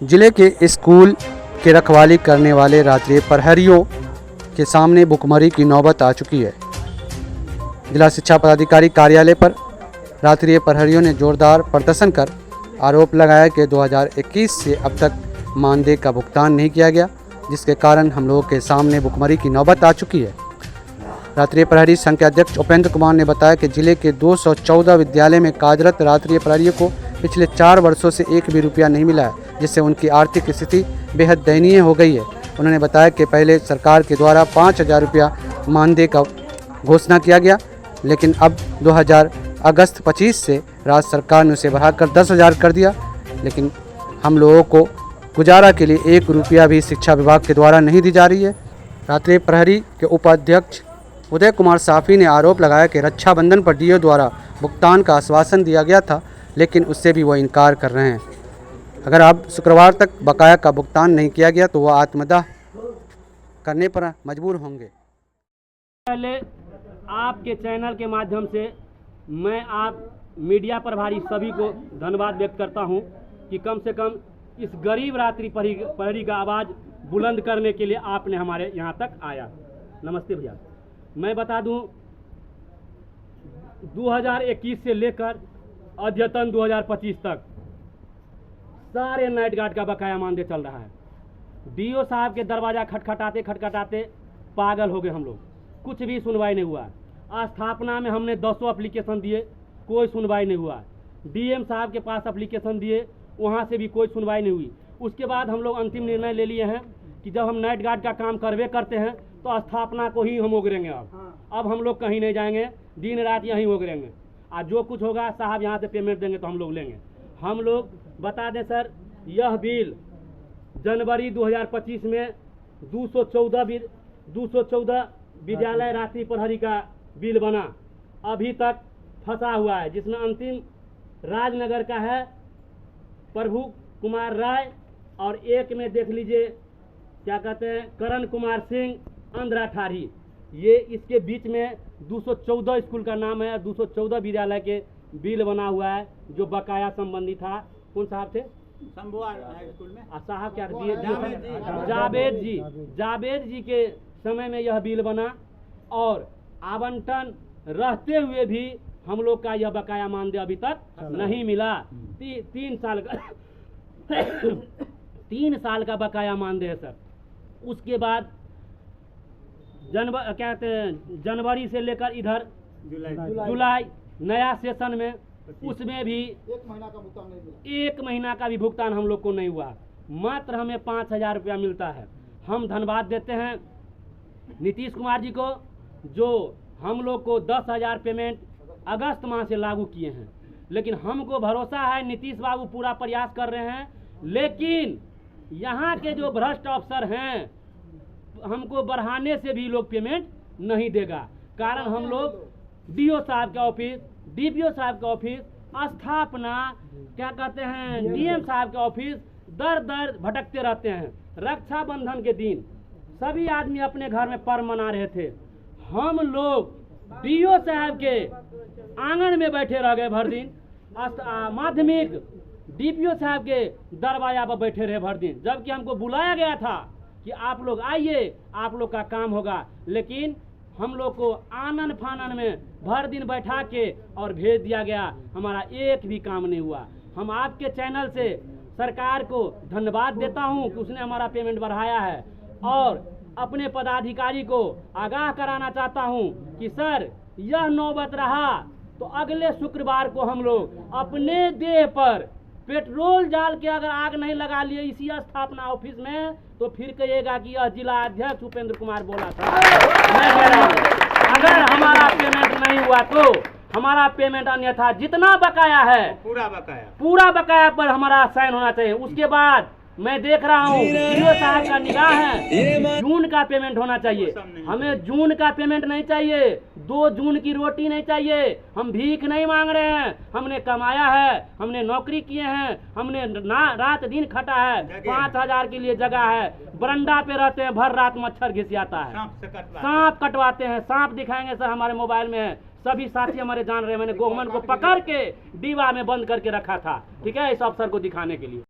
जिले के स्कूल के रखवाली करने वाले रात्रि प्रहरियों के सामने भुखमरी की नौबत आ चुकी है। जिला शिक्षा पदाधिकारी कार्यालय पर रात्रि प्रहरियों ने जोरदार प्रदर्शन कर आरोप लगाया कि 2021 से अब तक मानदेय का भुगतान नहीं किया गया, जिसके कारण हम लोगों के सामने भुखमरी की नौबत आ चुकी है। रात्रि प्रहरी संघ के अध्यक्ष उपेंद्र कुमार ने बताया कि जिले के 214 विद्यालय में कार्यरत रात्रि प्रहरियों को पिछले 4 वर्षों से एक भी रुपया नहीं मिला है, जिससे उनकी आर्थिक स्थिति बेहद दयनीय हो गई है। उन्होंने बताया कि पहले सरकार के द्वारा 5,000 रुपया मानदेय का घोषणा किया गया, लेकिन अब 2000 अगस्त 25 से राज्य सरकार ने उसे बढ़ाकर 10,000 कर दिया, लेकिन हम लोगों को गुजारा के लिए 1 रुपया भी शिक्षा विभाग के द्वारा नहीं दी जा रही है। रात्रि प्रहरी के उपाध्यक्ष उदय कुमार साफी ने आरोप लगाया कि रक्षाबंधन पर डीओ द्वारा भुगतान का आश्वासन दिया गया था, लेकिन उससे भी वो इनकार कर रहे हैं। अगर अब शुक्रवार तक बकाया का भुगतान नहीं किया गया तो वह आत्मदाह करने पर मजबूर होंगे। पहले आपके चैनल के माध्यम से मैं आप मीडिया प्रभारी सभी को धन्यवाद व्यक्त करता हूं कि कम से कम इस गरीब रात्रि प्रहरी का आवाज़ बुलंद करने के लिए आपने हमारे यहां तक आया। नमस्ते भैया। मैं बता दूं 2021 से लेकर अद्यतन 2025 तक सारे नाइट गार्ड का बकाया मानदेय चल रहा है। डीओ साहब के दरवाज़ा खटखटाते पागल हो गए हम लोग, कुछ भी सुनवाई नहीं हुआ। स्थापना में हमने 200 एप्लीकेशन दिए, कोई सुनवाई नहीं हुआ। डीएम साहब के पास एप्लीकेशन दिए, वहाँ से भी कोई सुनवाई नहीं हुई। उसके बाद हम लोग अंतिम निर्णय ले लिए हैं कि जब हम नाइट गार्ड का काम करवे करते हैं तो स्थापना को ही हम उगरेंगे। अब हम लोग कहीं नहीं जाएंगे, दिन रात यहीं उगरेंगे। आज जो कुछ होगा साहब यहाँ से पेमेंट देंगे तो हम लोग लेंगे। हम लोग बता दें सर, यह बिल जनवरी 2025 में 214 विद्यालय रात्रि प्रहरी का बिल बना, अभी तक फंसा हुआ है, जिसमें अंतिम राजनगर का है प्रभु कुमार राय, और एक में देख लीजिए क्या कहते हैं करण कुमार सिंह आंध्रा ठारी। ये इसके बीच में 214 स्कूल का नाम है, 214 विद्यालय के बिल बना हुआ है जो बकाया संबंधी था। कौन साहब थे? स्कूल में साहब क्या दिए? जावेद जी के समय में यह बिल बना, और आवंटन रहते हुए भी हम लोग का यह बकाया मानदेय अभी तक नहीं मिला। 3 साल का 3 साल का बकाया मानदेय है सर। उसके बाद जनवरी से लेकर इधर जुलाई नया सेशन में, उसमें भी 1 महीना का भी भुगतान हम लोग को नहीं हुआ। मात्र हमें 5,000 रुपया मिलता है। हम धन्यवाद देते हैं नीतीश कुमार जी को, जो हम लोग को 10,000 पेमेंट अगस्त माह से लागू किए हैं। लेकिन हमको भरोसा है नीतीश बाबू पूरा प्रयास कर रहे हैं, लेकिन यहाँ के जो भ्रष्ट अफसर हैं हमको बढ़ाने से भी लोग पेमेंट नहीं देगा। कारण हम लोग डीओ साहब का ऑफिस, डीपीओ साहब का ऑफिस, स्थापना क्या कहते हैं डीएम साहब का ऑफिस दर भटकते रहते हैं। रक्षाबंधन के दिन सभी आदमी अपने घर में पर्व मना रहे थे, हम लोग डीओ साहब के आंगन में बैठे रह गए भर दिन। माध्यमिक डीपीओ साहब के दरवाजा पर बैठे रहे भर दिन, जबकि हमको बुलाया गया था कि आप लोग आइए, आप लोग का काम होगा, लेकिन हम लोग को आनन फानन में भर दिन बैठा के और भेज दिया गया। हमारा एक भी काम नहीं हुआ। हम आपके चैनल से सरकार को धन्यवाद देता हूं कि उसने हमारा पेमेंट बढ़ाया है, और अपने पदाधिकारी को आगाह कराना चाहता हूं कि सर यह नौबत रहा तो अगले शुक्रवार को हम लोग अपने देह पर पेट्रोल डाल के अगर आग नहीं लगा लिए इसी स्थापना ऑफिस में, तो फिर कहिएगा कि यह जिला अध्यक्ष उपेंद्र कुमार बोला था। मैं कह रहा हूं अगर हमारा पेमेंट नहीं हुआ तो हमारा पेमेंट अन्यथा जितना बकाया है पूरा बकाया पर हमारा साइन होना चाहिए। उसके बाद मैं देख रहा हूँ डीओ साहब का निगाह है, जून का पेमेंट होना चाहिए। हमें जून का पेमेंट नहीं चाहिए, 2 जून की रोटी नहीं चाहिए। हम भीख नहीं मांग रहे हैं, हमने कमाया है, हमने नौकरी किए हैं, हमने रात दिन खटा है, 5,000 के लिए जगह है। बरंडा पे रहते हैं, भर रात मच्छर घिसियाता है, सांप कटवाते हैं। सांप दिखाएंगे सर, हमारे मोबाइल में है, सभी साथी हमारे जान रहे हैं। मैंने गोहमन को पकड़ के दीवा में बंद करके रखा था, ठीक है, इस अफसर को दिखाने के लिए।